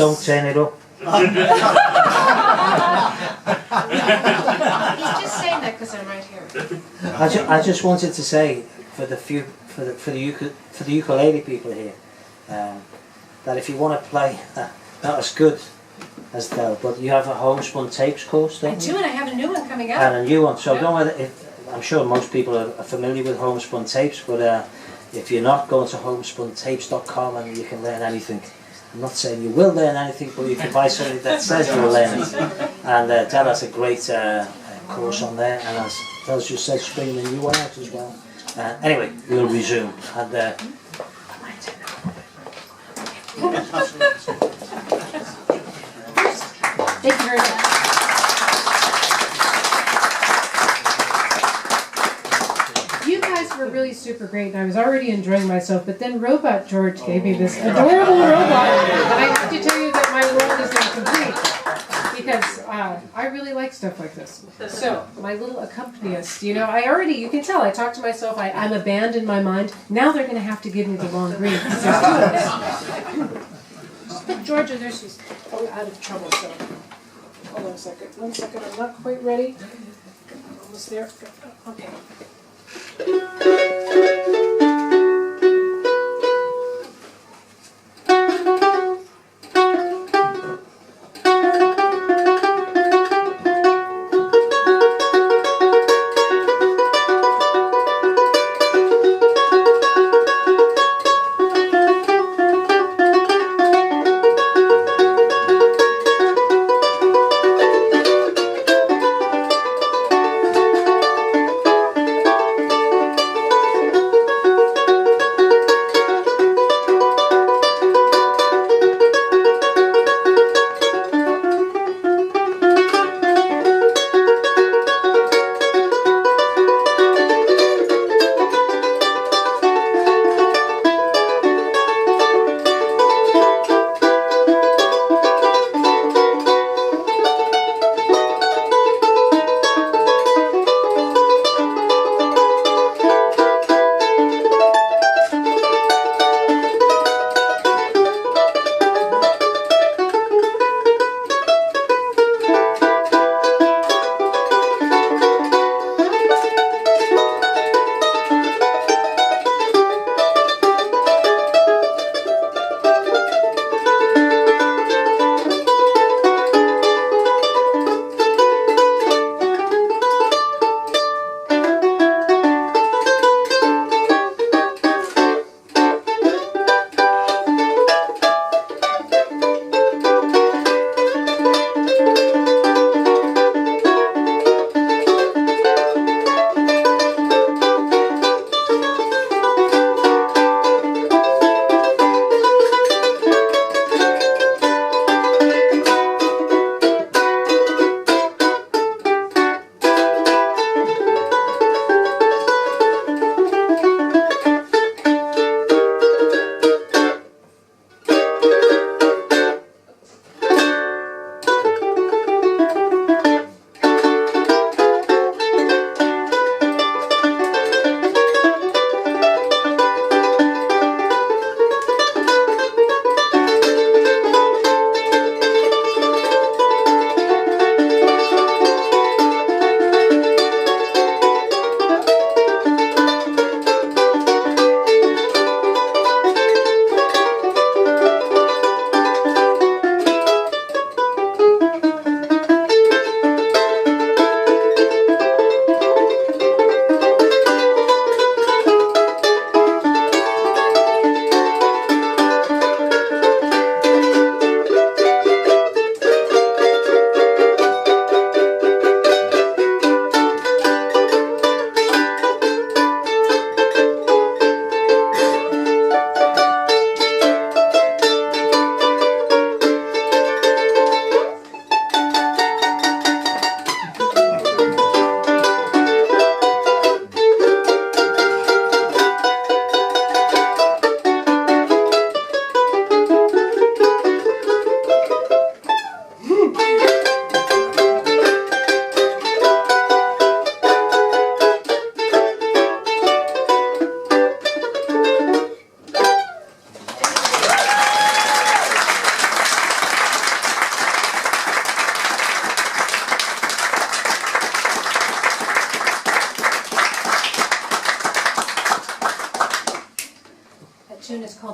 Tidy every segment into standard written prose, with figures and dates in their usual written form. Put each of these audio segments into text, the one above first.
don't turn it up. He's just saying that because I'm right here. I just wanted to say for the ukulele people here that if you want to play not as good as Del, but you have a homespun tapes course, don't you? I do, and I have a new one coming out. And a new one. So don't worry. I'm sure most people are familiar with homespun tapes, but if you're not, going to homespuntapes.com and you can learn anything. I'm not saying you will learn anything, but you can buy something that says you'll learn it. And Del has a great course on there, and as Del's just said, she's bringing a new one out as well. Anyway, we'll resume. And thank you very much. You guys were really super great, and I was already enjoying myself, but then Robot George gave me this adorable robot, and I have to tell you that my world is incomplete, because I really like stuff like this. So, my little accompanist, you know, you can tell, I talk to myself, I'm a band in my mind. Now they're going to have to give me the long green, because there's two of us. Georgia, there she's out of trouble, so hold on a second. 1 second, I'm not quite ready. Almost there. Okay.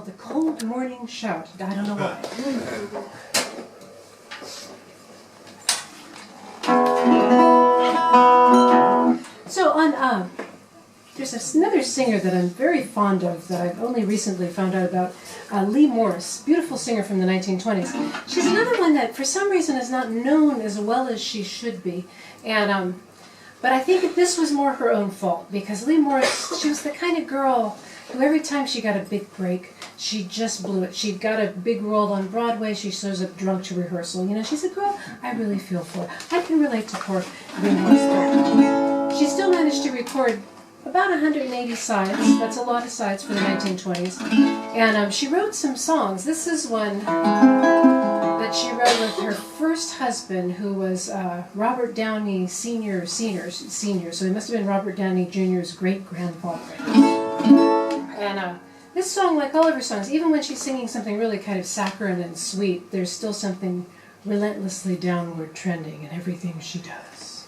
The Cold Morning Shout. I don't know why. So on, there's another singer that I'm very fond of that I've only recently found out about, Lee Morris, beautiful singer from the 1920s. She's another one that for some reason is not known as well as she should be. And but I think this was more her own fault, because Lee Morris, she was the kind of girl who every time she got a big break, she just blew it. She got a big role on Broadway, she shows up drunk to rehearsal. You know, she's a girl I really feel for. I can relate to poor Lee Morris. She still managed to record about 180 sides. That's a lot of sides for the 1920s. And she wrote some songs. This is one that she wrote with her first husband, who was Robert Downey Sr., so he must have been Robert Downey Jr.'s great-grandfather. And this song, like all of her songs, even when she's singing something really kind of saccharine and sweet, there's still something relentlessly downward trending in everything she does.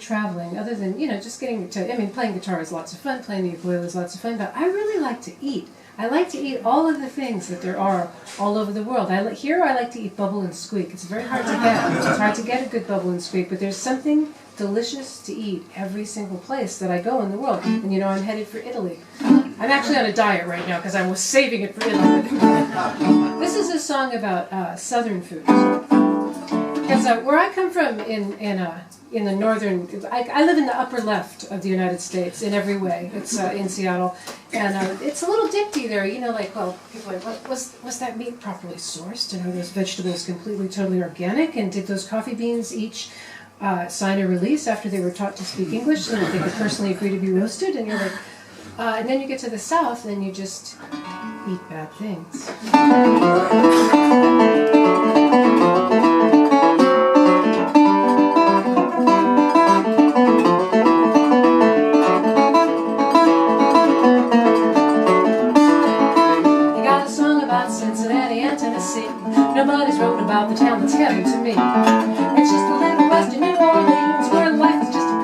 Traveling, other than, you know, just getting to, I mean, playing guitar is lots of fun, playing the ukulele is lots of fun, but I really like to eat. I like to eat all of the things that there are all over the world. Here I like to eat bubble and squeak. It's very hard to get. It's hard to get a good bubble and squeak, but there's something delicious to eat every single place that I go in the world. And you know, I'm headed for Italy. I'm actually on a diet right now because I was saving it for Italy. This is a song about southern foods. Because where I come from in the northern, I live in the upper left of the United States in every way. It's in Seattle, and it's a little dicty there. You know, like, well, people are like, was that meat properly sourced? And are those vegetables completely, totally organic? And did those coffee beans each sign a release after they were taught to speak English so that they could personally agree to be roasted? And you're like, and then you get to the South, and you just eat bad things. Nobody's wrote about the town that's heaven to me. It's just a little western New Orleans where life is just a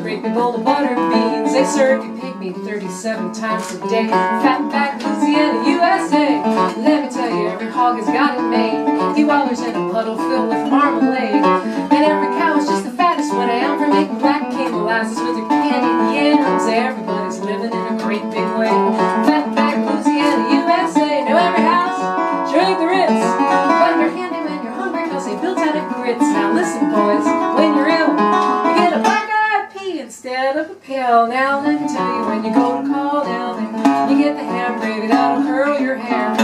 great big bowl of butter beans. They serve you pig me 37 times a day. Fatback, Louisiana, USA. Let me tell you, every hog has got it made. He wallers in a puddle filled with marmalade. And every cow is just the fattest one. I am for making black cane molasses with their candy yams. Everybody's living in a great big way. Fatback, Louisiana, USA. Know every house sure ain't the Ritz, but you're handy when you're hungry, cause they built out of grits. Now listen, boys, when you're ill, you get a black-eyed pea instead of a pill. Now let me tell you, when you go to call down there, you get the ham gravy that'll curl your hair.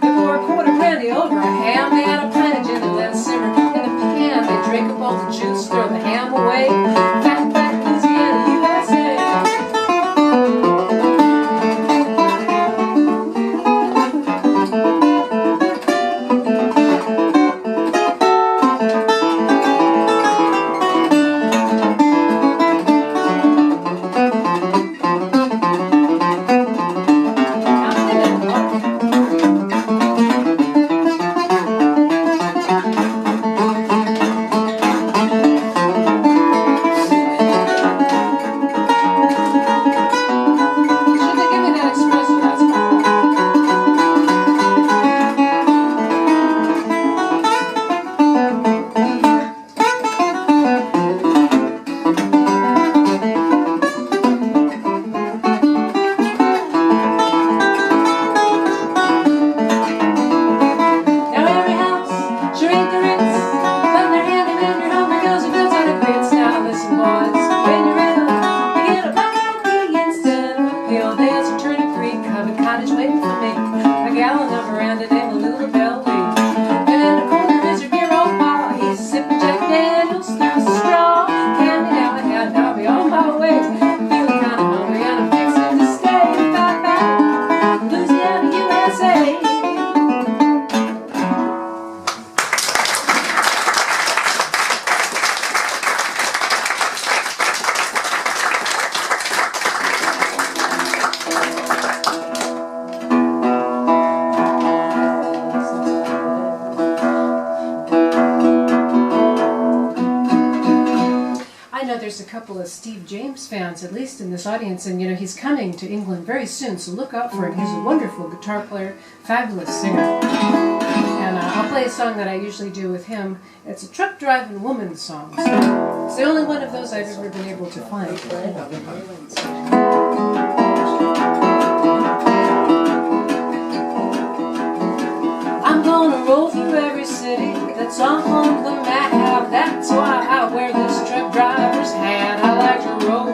They pour a quart of brandy over a ham, they add a pint of gin and let it simmer in the pan. They drink up all the juice, throw the ham away. Fatback, Louisiana, USA. There's a couple of Steve James fans, at least in this audience, and you know he's coming to England very soon, so look out for him. He's a wonderful guitar player, fabulous singer. And I'll play a song that I usually do with him. It's a truck driving woman song. So it's the only one of those I've ever been able to find. I'm gonna roll through every city that's on the map. That's why I wear this truck driver's hat. I like to roll,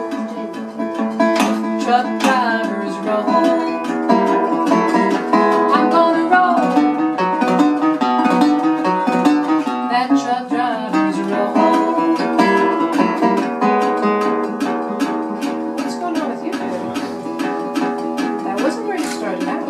truck drivers roll. I'm gonna roll, that truck drivers roll. What's going on with you, baby? That wasn't where you started out.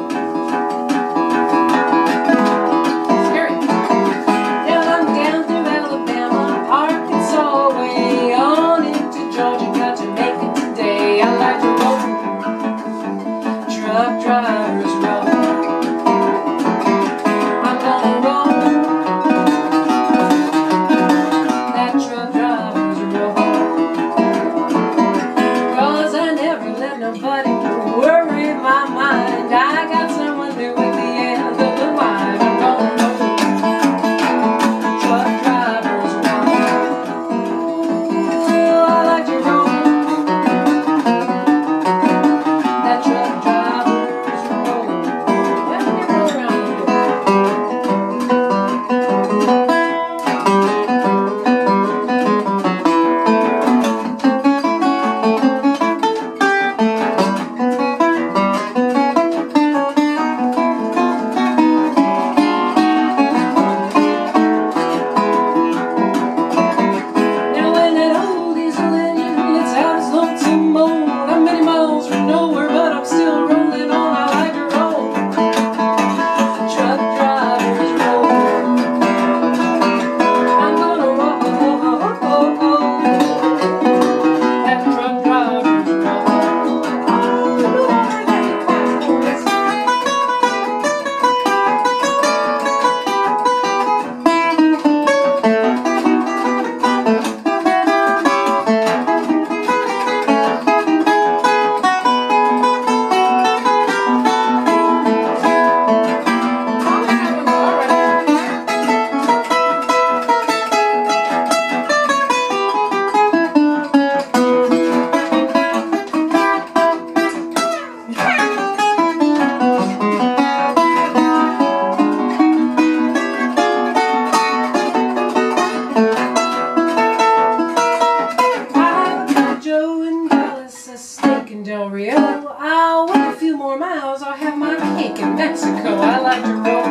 like in Mexico, I like to roll.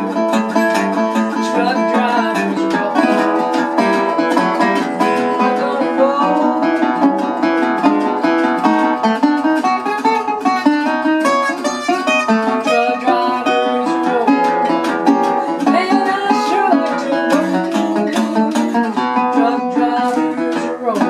Truck drivers roll. I'm gonna roll. Truck drivers roll. Man, I sure like to roll. Truck drivers roll.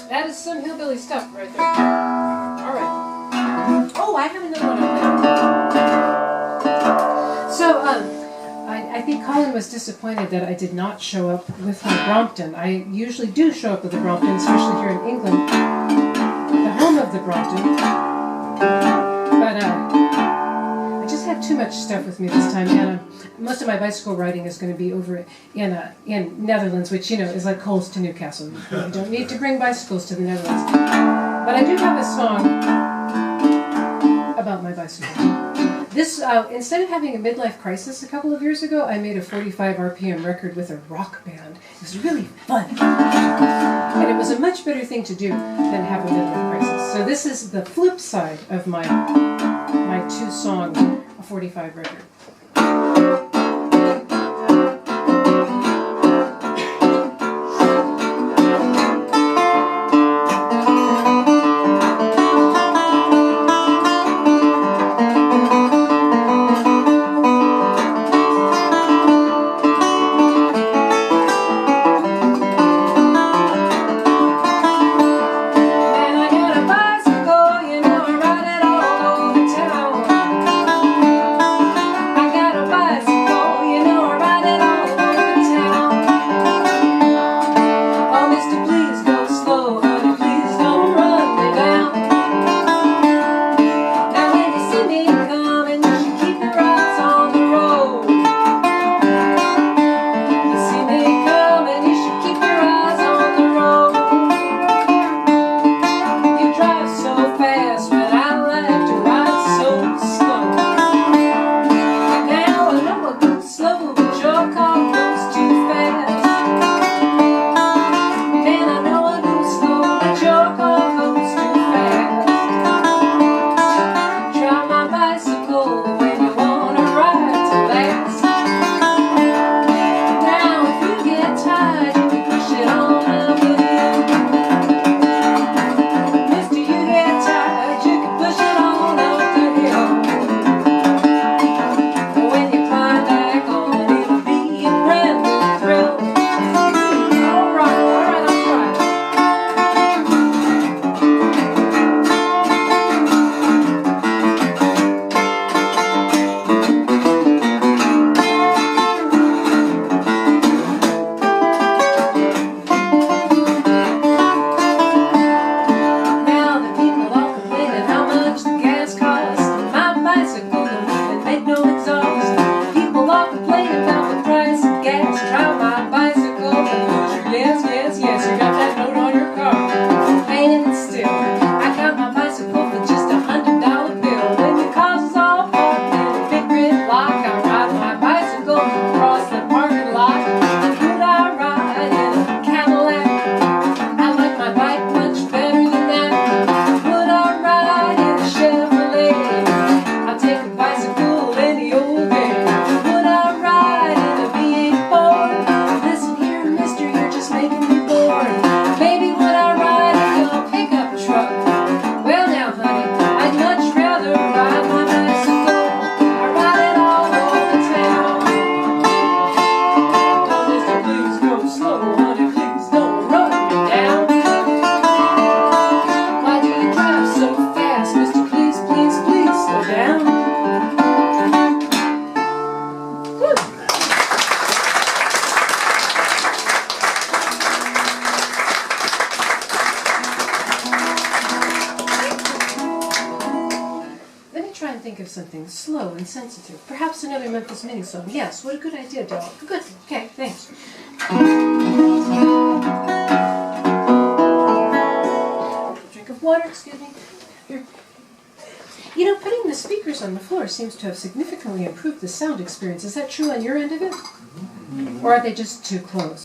That is some hillbilly stuff right there. All right. Oh, I have another one up there. So, I think Colin was disappointed that I did not show up with my Brompton. I usually do show up with the Brompton, especially here in England, the home of the Brompton. But I just had too much stuff with me this time, and most of my bicycle riding is going to be over in Netherlands, which, you know, is like Coles to Newcastle. You don't need to bring bicycles to the Netherlands. But I do have a song about my bicycle. This, instead of having a midlife crisis a couple of years ago, I made a 45 RPM record with a rock band. It was really fun. And it was a much better thing to do than have a midlife crisis. So this is the flip side of my two-song 45 record. Something slow and sensitive. Perhaps another Memphis Mini song. Yes, what a good idea, Dell. Good. Okay, thanks. Drink of water, excuse me. Here. You know, putting the speakers on the floor seems to have significantly improved the sound experience. Is that true on your end of it? Or are they just too close?